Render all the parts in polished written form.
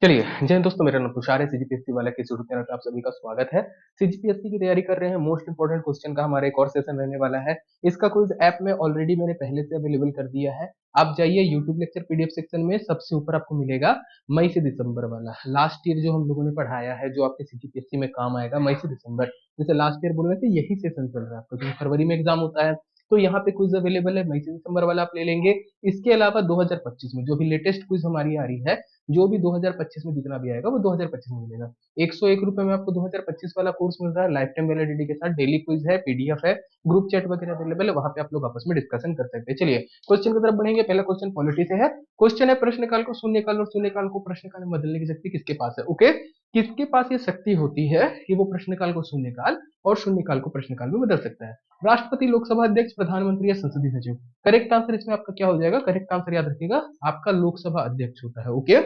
चलिए, जय हिंद दोस्तों, मेरा नाम तुषार है। सीजीपीएससी वाला के यूट्यूब चैनल पे आप सभी का स्वागत है। सीजीपीएससी की तैयारी कर रहे हैं, मोस्ट इंपोर्टेंट क्वेश्चन का हमारा एक और सेशन रहने वाला है। इसका क्विज ऐप में ऑलरेडी मैंने पहले से अवेलेबल कर दिया है। आप जाइए यूट्यूब लेक्चर पीडीएफ सेक्शन में, सबसे ऊपर आपको मिलेगा मई से दिसंबर वाला लास्ट ईयर जो हम लोगों ने पढ़ाया है, जो आपके सीजीपीएससी में काम आएगा मई से दिसंबर। जैसे लास्ट ईयर बोल रहे थे, यही सेशन चल रहा है आपका, क्योंकि फरवरी में एग्जाम होता है। तो यहाँ पे क्विज अवेलेबल है, मई से दिसंबर वाला आप ले लेंगे। इसके अलावा 2025 में जो भी लेटेस्ट क्विज हमारी आ रही है, जो भी 2025 में जितना भी आएगा वो 2025 में मिलेगा। 101 रुपए में आपको 2025 वाला कोर्स मिल रहा है, लाइफ टाइम वैलिडिटी के साथ। डेली क्विज है, पीडीएफ है, ग्रुप चैट वगैरह अवेलेबल है, वहां पे आप लोग आपस में डिस्कशन कर सकते हैं। चलिए क्वेश्चन की तरफ बढ़ेंगे। पहला क्वेश्चन पॉलिटी से है। क्वेश्चन है, प्रश्नकाल को शून्यकाल और शून्यकाल को प्रश्नकाल में बदलने की शक्ति किसके पास है? ओके, किसके पास ये शक्ति होती है कि वो प्रश्नकाल को शून्यकाल और शून्यकाल को प्रश्नकाल में बदल सकता है? राष्ट्रपति, लोकसभा अध्यक्ष, प्रधानमंत्री या संसदीय सचिव? करेक्ट आंसर इसमें आपका क्या हो जाएगा? करेक्ट आंसर याद रखिएगा, आपका लोकसभा अध्यक्ष होता है। ओके,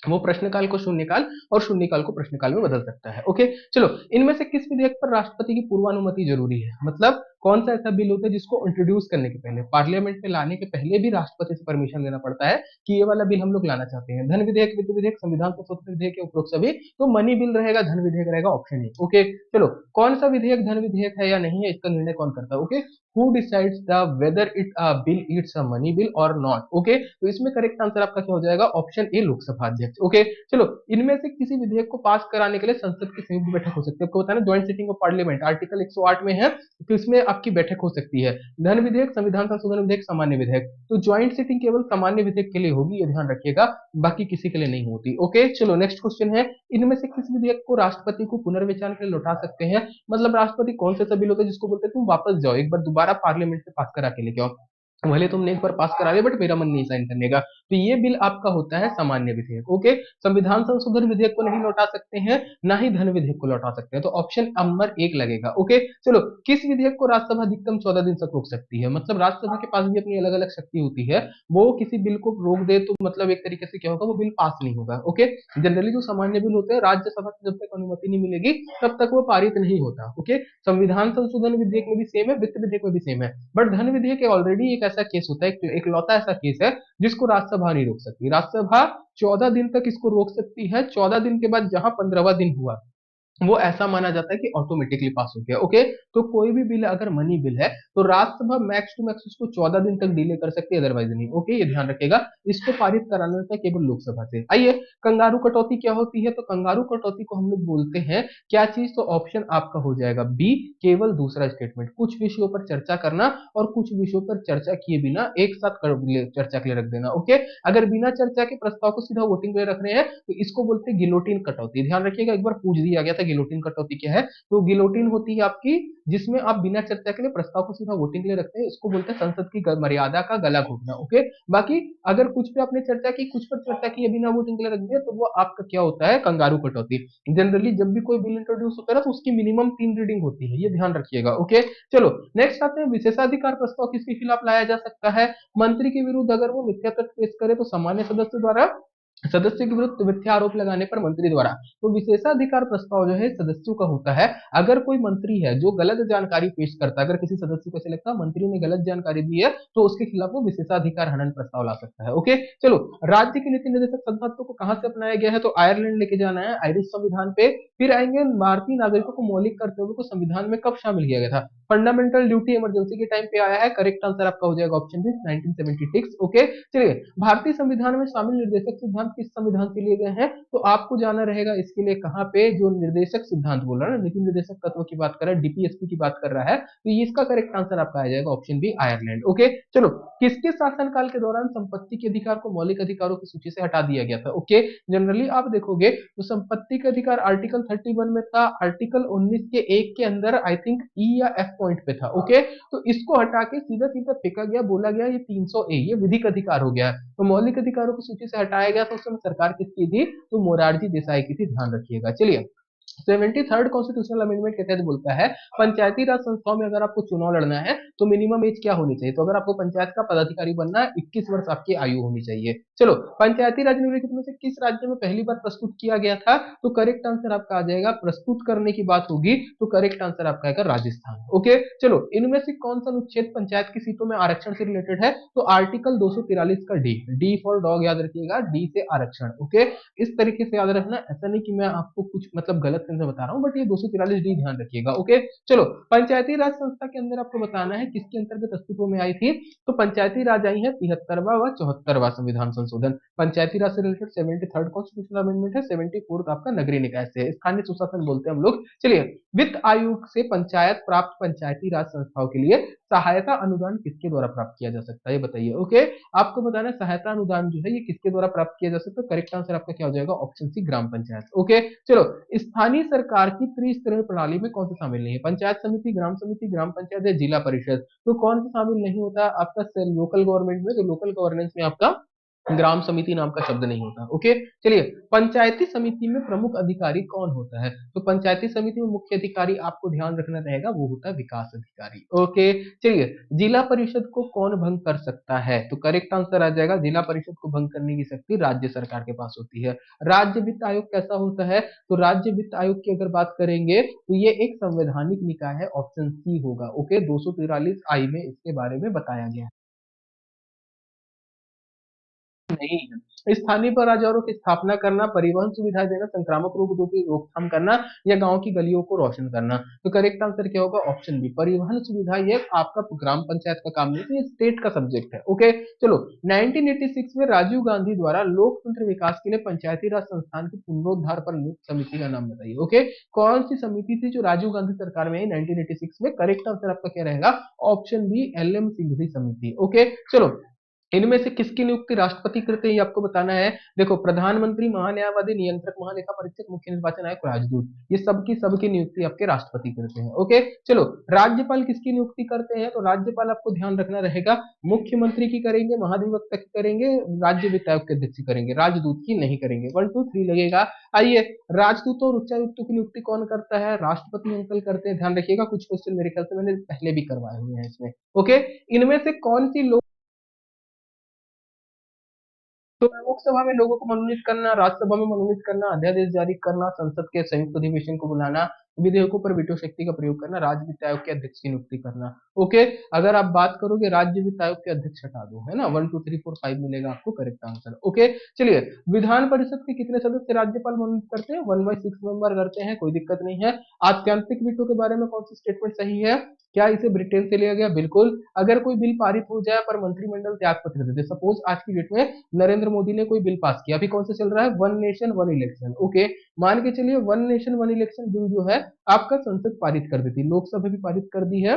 वो प्रश्नकाल को शून्यकाल और शून्यकाल को प्रश्नकाल में बदल सकता है। ओके, चलो, इनमें से किस विधेयक पर राष्ट्रपति की पूर्वानुमति जरूरी है? मतलब कौन सा ऐसा बिल होता है जिसको इंट्रोड्यूस करने के पहले, पार्लियामेंट में लाने के पहले भी राष्ट्रपति से परमिशन लेना पड़ता है कि ये वाला बिल हम लोग लाना चाहते हैं? धन विधेयक, वित्त विधेयक, संविधान संशोधन विधेयक या उपरोक्त सभी? तो मनी बिल रहेगा, धन विधेयक रहेगा, ऑप्शन ए। ओके, चलो, कौन सा विधेयक धन विधेयक है या नहीं है, इसका निर्णय कौन करता है? Okay, who decides the whether it a bill it's a money bill or not? Okay, तो इसमें करेक्ट आंसर आपका क्या हो जाएगा? ऑप्शन ए, लोकसभा अध्यक्ष। ओके, चलो, इनमें से किसी विधेयक को पास कराने के लिए संसद की संयुक्त बैठक हो सकती है। आपको बताना, joint sitting of parliament article 108 में है, तो इसमें आपकी बैठक हो सकती है। धन विधेयक, संविधान संशोधन विधेयक, सामान्य विधेयक? तो ज्वाइंट सिटिंग केवल सामान्य विधेयक के लिए होगी, ये ध्यान रखिएगा, बाकी किसी के लिए नहीं होती। ओके, चलो, नेक्स्ट क्वेश्चन है, इनमें से किस विधेयक को राष्ट्रपति को पुनर्विचार के लिए लौटा सकते हैं? मतलब राष्ट्रपति कौन सा बिल होता है जिसको बोलते हैं तुम वापस जाओ, एक बार दोबारा पार्लियामेंट से पास करा के लेके आओ, भले तुमने एक बार पास करा लिया बट मेरा मन नहीं साइन करने का। तो ये बिल आपका होता है सामान्य विधेयक। ओके, संविधान संशोधन विधेयक को नहीं लौटा सकते हैं, ना ही धन विधेयक को लौटा सकते हैं, तो ऑप्शन नंबर 1 लगेगा। ओके, चलो, किस विधेयक को राज्यसभा अधिकतम 14 दिन तक रोक सकती है? मतलब राज्यसभा के पास भी अपनी अलग अलग शक्ति होती है, वो किसी बिल को रोक दे तो मतलब एक तरीके से क्या होगा, वो बिल पास नहीं होगा। ओके, जनरली जो सामान्य बिल होते हैं, राज्यसभा से जब तक अनुमति नहीं मिलेगी तब तक वो पारित नहीं होता। ओके, संविधान संशोधन विधेयक में भी सेम है, वित्त विधेयक में भी सेम है, बट धन विधेयक ऑलरेडी एक ऐसा केस होता है, एक लौता ऐसा केस है जिसको राज्यसभा नहीं रोक सकती। राज्यसभा 14 दिन तक इसको रोक सकती है, 14 दिन के बाद जहां 15वां दिन हुआ वो ऐसा माना जाता है कि ऑटोमेटिकली पास हो गया। ओके, तो कोई भी बिल अगर मनी बिल है तो राज्यसभा मैक्स टू मैक्स उसको 14 दिन तक डिले कर सकती है, अदरवाइज नहीं। ओके, ये ध्यान रखेगा, इसको पारित कराना होता है केवल लोकसभा से। आइए, कंगारू कटौती क्या होती है? तो कंगारू कटौती को हम लोग बोलते हैं क्या चीज? तो ऑप्शन आपका हो जाएगा बी, केवल दूसरा स्टेटमेंट। कुछ विषयों पर चर्चा करना और कुछ विषयों पर चर्चा किए बिना एक साथ चर्चा के लिए रख देना। ओके, अगर बिना चर्चा के प्रस्ताव को सीधा वोटिंग पे रख रहे हैं तो इसको बोलते हैं गिलोटिन कटौती। ध्यान रखिएगा, एक बार पूछ दिया गया था गिलोटिन कटौती क्या है, तो गिलोटिन होती है आपकी जिसमें आप बिना चर्चा के लिए प्रस्ताव को सीधा वोटिंग के लिए रखते हैं, इसको बोलते हैं संसद की मर्यादा का गला घोटना। ओके, बाकी अगर कुछ पे आपने चर्चा की, कुछ पर चर्चा की, बिना वोटिंग के लिए रख दिया, तो वो आपका क्या होता है? कंगारू कटौती। जनरली जब भी कोई बिल इंट्रोड्यूस होता है ना, तो उसकी मिनिमम 3 रीडिंग होती है, ये ध्यान रखिएगा। ओके, चलो, नेक्स्ट आते हैं, विशेषाधिकार प्रस्ताव किसके खिलाफ लाया जा सकता है? मंत्री के विरुद्ध अगर वो मिथ्या तथ्य पेश करे तो सामान्य सदस्य द्वारा, सदस्य के विरुद्ध मिथ्या आरोप लगाने पर मंत्री द्वारा। तो विशेषाधिकार प्रस्ताव जो है सदस्यों का होता है। अगर कोई मंत्री है जो गलत जानकारी पेश करता है, अगर किसी सदस्य को ऐसे लगता है मंत्री ने गलत जानकारी दी है, तो उसके खिलाफ वो विशेषाधिकार हनन प्रस्ताव ला सकता है। ओके, चलो, राज्य के नीति निर्देशक सिद्धांतों को कहां से अपनाया गया है? तो आयरलैंड लेके जाना है, आयरिश संविधान पे। फिर आएंगे, भारतीय नागरिकों को मौलिक कर्तव्यों को संविधान में कब शामिल किया गया था? फंडामेंटल ड्यूटी इमरजेंसी के टाइम पे आया है। करेक्ट आंसर आपका हो जाएगा ऑप्शन बी, 1976। ओके, चलिए, भारतीय संविधान में शामिल निर्देशक सिद्धांत किस संविधान से लिए गए हैं? तो आपको जाना रहेगा इसके लिए कहां पे, जो निर्देशक सिद्धांत बोल रहा है ना, नीति निर्देशक तत्व की बात कर रहा है, डीपीएसपी की बात कर रहा है, तो ये इसका करेक्ट आंसर आपका आ जाएगा ऑप्शन बी, आयरलैंड। ओके, चलो, किसके शासनकाल के दौरान संपत्ति के अधिकार को मौलिक अधिकारों की सूची से हटा दिया गया था? ओके, जनरली आप देखोगे तो संपत्ति का अधिकार आर्टिकल 31 में था, आर्टिकल 19 के 1 के अंदर आई थिंक ई या एफ पॉइंट पे था। ओके, तो इसको हटा के सीधा सीधा फेंका गया, बोला गया ये 300 ए, ये विधिक अधिकार हो गया। तो मौलिक अधिकारों की सूची से हटाया गया, तो उस समय सरकार किसकी थी? तो मोरारजी देसाई की थी, ध्यान रखिएगा। चलिए, 73rd कॉन्स्टिट्यूशनल अमेंडमेंट के तहत बोलता है पंचायती राज संस्थाओं में अगर आपको चुनाव लड़ना है तो मिनिमम एज क्या होनी चाहिए, तो अगर आपको पंचायत का पदाधिकारी बनना है 21 वर्ष आपकी आयु होनी चाहिए। चलो, पंचायती राज निम्नलिखित में से किस राज्य में पहली बार प्रस्तुत किया गया था, तो करेक्ट आंसर आपका आ जाएगा, प्रस्तुत करने की बात होगी तो करेक्ट आंसर आपका आएगा राजस्थान। ओके, चलो, इनमें से कौन सा अनुच्छेद पंचायत की सीटों में आरक्षण से रिलेटेड है, तो आर्टिकल 243 का डी, डी फॉर डॉग याद रखिएगा, डी से आरक्षण। ओके, इस तरीके से याद रखना, ऐसा नहीं कि मैं आपको कुछ मतलब गलत सेंस में बता रहा हूँ, बट ये 243 डी ध्यान रखिएगा। ओके, चलो, पंचायती राज संस्था के अंदर आपको बताना है किसके अंतर्गत अस्तित्व में आई थी, तो पंचायती राज आई है 73वां व 74वां संविधान संशोधन। पंचायती राज से रिलेटेड 73rd कॉन्स्टिट्यूशनल अमेंडमेंट है, 74th आपका नगरीय निकाय से, स्थानीय सुशासन बोलते हैं हम लोग। चलिए, वित्त आयोग से पंचायत प्राप्त पंचायती राज संस्थाओं के लिए सहायता अनुदान किसके द्वारा प्राप्त किया जा सकता है, ये बताइए। ओके, आपको बताना है सहायता अनुदान जो है ये किसके द्वारा प्राप्त किया जा सकता है, करेक्ट आंसर आपका क्या हो जाएगा, ऑप्शन सी, ग्राम पंचायत। ओके, चलो, स्थानीय सरकार की त्रिस्तरीय प्रणाली में कौन सा शामिल नहीं है, पंचायत समिति, ग्राम पंचायत या जिला परिषद, तो कौन सा शामिल नहीं होता आपका लोकल गवर्नमेंट में, तो लोकल गवर्नेंस में आपका ग्राम समिति नाम का शब्द नहीं होता। ओके, चलिए, पंचायती समिति में प्रमुख अधिकारी कौन होता है, तो पंचायती समिति में मुख्य अधिकारी आपको ध्यान रखना रहेगा वो होता है विकास अधिकारी। ओके, चलिए, जिला परिषद को कौन भंग कर सकता है, तो करेक्ट आंसर आ जाएगा, जिला परिषद को भंग करने की शक्ति राज्य सरकार के पास होती है। राज्य वित्त आयोग कैसा होता है, तो राज्य वित्त आयोग की अगर बात करेंगे तो ये एक संवैधानिक निकाय है, ऑप्शन सी होगा। ओके, 243 आई में इसके बारे में बताया गया है। नहीं है, स्थानीय बाजारों की स्थापना करना, परिवहन सुविधा देना, संक्रामक रोगों की रोकथाम करना या गांव की गलियों को रोशन करना, तो करेक्ट आंसर क्या होगा, ऑप्शन बी, परिवहन सुविधा। ये आपका ग्राम पंचायत का काम नहीं है, ये स्टेट का सब्जेक्ट है। ओके, चलो, 1986 में राजीव गांधी द्वारा लोकतंत्र विकास के लिए पंचायती राज संस्थान के पुनरुद्धार पर नियुक्त समिति का नाम बताइए। ओके, कौन सी समिति थी जो राजीव गांधी सरकार में आई 1986 में, करेक्ट आंसर आपका क्या रहेगा, option B, L M Singhvi समिति। ओके, चलो, इनमें से किसकी नियुक्ति राष्ट्रपति करते हैं ये आपको बताना है। देखो, प्रधानमंत्री, महान्यायवादी, नियंत्रक, महालेखा परीक्षक, मुख्य निर्वाचन आयुक्त, राजदूत, ये सबकी नियुक्ति आपके राष्ट्रपति करते हैं। ओके, चलो, राज्यपाल किसकी नियुक्ति करते हैं, तो राज्यपाल आपको ध्यान रखना रहेगा मुख्यमंत्री की करेंगे, महाधिवक्ता की करेंगे, राज्य वित्त आयोग के अध्यक्ष की करेंगे, राजदूत की नहीं करेंगे। 1 2 3 लगेगा। आइए, राजदूतों और उच्चायुक्तों की नियुक्ति कौन करता है, राष्ट्रपति अंकल करते हैं, ध्यान रखिएगा, कुछ क्वेश्चन मेरे ख्याल से मैंने पहले भी करवाए हुए हैं इसमें। ओके, इनमें से कौन सी तो लोकसभा में लोगों को मनोनीत करना, राज्यसभा में मनोनीत करना, अध्यादेश जारी करना, संसद के संयुक्त अधिवेशन को बुलाना, विधेयकों पर वीटो शक्ति का प्रयोग करना, राज्य वित्त आयोग के अध्यक्ष की नियुक्ति करना। ओके, अगर आप बात करोगे राज्य वित्त आयोग के अध्यक्ष हटा दो, है ना, 1 2 3 4 5 मिलेगा आपको करेक्ट आंसर। ओके, चलिए, विधान परिषद के कितने सदस्य राज्यपाल मनोनीत करते हैं, 1/6 मेंबर करते हैं, कोई दिक्कत नहीं है। आत्यंतिक वीटो के बारे में कौन सी स्टेटमेंट सही है, क्या इसे ब्रिटेन से लिया गया, बिल्कुल। अगर कोई बिल पारित हो जाए पर मंत्रिमंडल त्याग पत्र दे दे, सपोज आज की डेट में नरेंद्र मोदी ने कोई बिल पास किया, अभी कौन सा चल रहा है, one nation one election. Okay, मान के चलिए one nation one election bill जो है आपका संसद पारित कर देती, लोकसभा भी पारित कर दी है,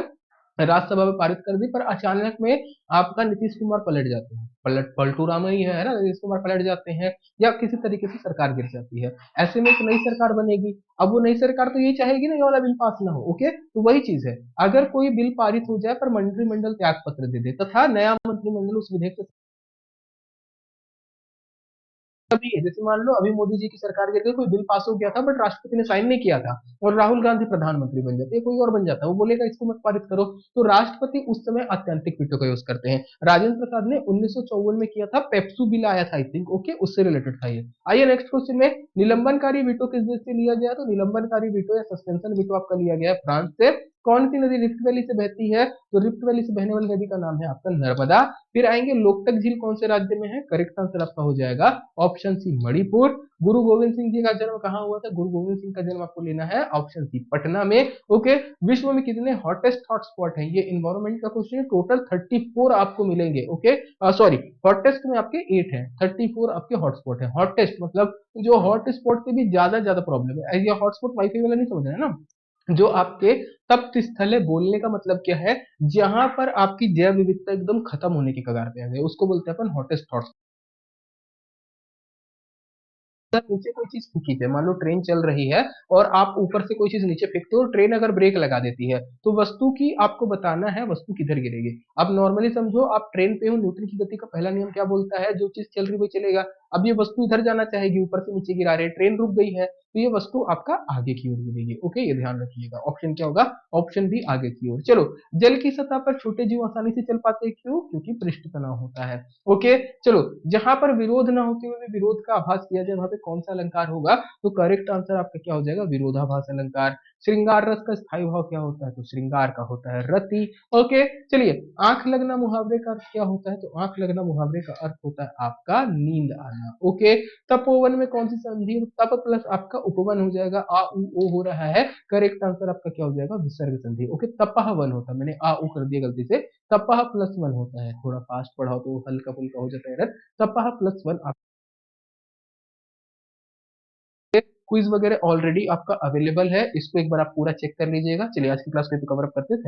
राज्यसभा में पारित कर दी, पर अचानक में आपका नीतीश कुमार पलट जाते हैं, पलटू राम ही है ना, नीतीश कुमार पलट जाते हैं या किसी तरीके से सरकार गिर जाती है, ऐसे में एक नई सरकार बनेगी। अब वो नई सरकार तो यही चाहेगी ना ये वाला बिल पास ना हो। ओके, तो वही चीज है, अगर कोई बिल पारित हो जाए पर मंत्रिमंडल त्याग पत्र दे दे तथा नया मंत्रिमंडल उस विधेयक से तभी है, जैसे मान लो अभी मोदी जी की सरकार के लिए कोई बिल पास हो गया था बट राष्ट्रपति ने साइन नहीं किया था और राहुल गांधी प्रधानमंत्री बन जाते, कोई और बन जाता, वो बोलेगा इसको मत पारित करो, तो राष्ट्रपति उस समय अत्यंतिक वीटो का यूज करते हैं। राजेंद्र प्रसाद ने 1954 में किया था, पेप्सू बिल आया था आई थिंक। ओके, उससे रिलेटेड था ये। आइए नेक्स्ट क्वेश्चन में, निलंबनकारी वीटो किस देश से लिया गया, तो निलंबनकारी वीटो या सस्पेंशन वीटो आपका लिया गया है फ्रांस से। कौन सी नदी रिफ्ट वैली से बहती है, तो रिफ्ट वैली से बहने वाली नदी का नाम है आपका नर्मदा। फिर आएंगे, लोकटक झील कौन से राज्य में है, करेक्ट आंसर आपका हो जाएगा ऑप्शन सी, मणिपुर। गुरु गोविंद सिंह जी का जन्म कहाँ हुआ था, गुरु गोविंद सिंह का जन्म आपको लेना है ऑप्शन सी, पटना में। ओके, विश्व में कितने हॉटेस्ट हॉटस्पॉट है, ये इन्वायरमेंट का क्वेश्चन है, टोटल 34 आपको मिलेंगे। ओके, सॉरी, हॉटेस्ट में आपके 8 है, 34 आपके हॉटस्पॉट है। हॉटेस्ट मतलब जो हॉट स्पॉट से भी ज्यादा प्रॉब्लम है, ये हॉटस्पॉट वाईफाई वाला नहीं समझना है ना, जो आपके तप्त स्थल है, बोलने का मतलब क्या है, जहां पर आपकी जैव विविधता एकदम खत्म होने की कगार पे आ गई, उसको बोलते हैं अपन हॉटेस्ट हॉट। सर, नीचे कोई चीज फेंकी है, मान लो ट्रेन चल रही है और आप ऊपर से कोई चीज नीचे फेंकते हो, ट्रेन अगर ब्रेक लगा देती है तो वस्तु की आपको बताना है वस्तु किधर गिरेगी। अब नॉर्मली समझो आप ट्रेन पे हो, न्यूटन की गति का पहला नियम क्या बोलता है, जो चीज चल रही है वही चलेगा। अब ये वस्तु इधर जाना चाहेगी, ऊपर से नीचे गिरा रहे हैं, ट्रेन रुक गई है, तो ये वस्तु आपका आगे की ओर गिरेगी। ओके, ये ध्यान रखिएगा। ऑप्शन क्या होगा? ऑप्शन बी आगे की ओर। चलो, जल की सतह पर छोटे जीव आसानी से चल पाते हैं, क्यों? क्योंकि पृष्ठ तनाव होता है। ओके, चलो, जहां पर विरोध ना होते हुए भी विरोध का आभास किया जाए, वहां पे कौन सा अलंकार होगा? तो करेक्ट आंसर आपका क्या हो जाएगा? विरोधाभास अलंकार। श्रृंगार रस का स्थायी भाव क्या होता है? तो श्रृंगार का होता है रति। ओके, चलिए, आंख लगना मुहावरे का अर्थ क्या होता है? तो आंख लगना मुहावरे का अर्थ होता है आपका नींद आना। ओके, तपोवन में कौन सी संधि? तप प्लस आपका उपवन हो जाएगा, आ उ ओ हो रहा है, करेक्ट आंसर आपका क्या हो जाएगा? विसर्ग संधि। ओके, तपह वन होता है, मैंने आ उ कर दिया गलती से, तपह प्लस वन होता है, थोड़ा फास्ट पढ़ाओ तो हल्का फुल्का हो जाता है एरर। तपह प्लस वन। क्विज वगैरह ऑलरेडी आपका अवेलेबल है, इसको एक बार आप पूरा चेक कर लीजिएगा। चलिए, आज की क्लास को कवर अप करते हैं।